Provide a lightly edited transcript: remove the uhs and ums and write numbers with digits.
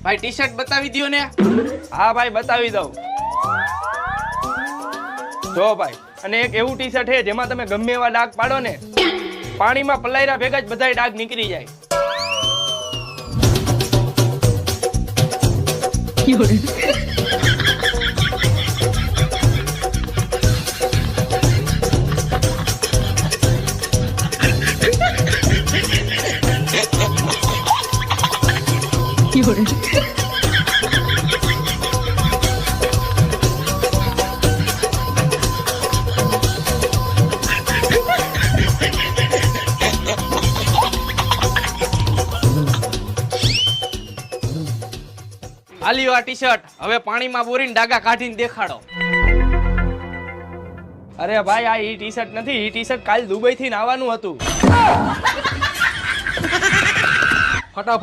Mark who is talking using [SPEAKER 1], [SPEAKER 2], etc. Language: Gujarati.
[SPEAKER 1] ભાઈ ટી શર્ટ બતાવી દો ને.
[SPEAKER 2] હા ભાઈ બતાવી દઉં. જો ભાઈ, અને એક એવું ટી શર્ટ છે જેમાં તમે ગમે એવા ડાઘ પાડો ને પાણીમાં પલાયરા ભેગા જ બધાય ડાઘ નીકળી જાય.
[SPEAKER 1] આલ્યો આ ટી શર્ટ, હવે પાણીમાં બોરીને ડાગા કાઢીને દેખાડો.
[SPEAKER 2] અરે ભાઈ આ ઈ ટી શર્ટ નથી, ઈ ટી શર્ટ કાલ દુબઈ થી આવવાનું હતું.
[SPEAKER 3] ફટાફટ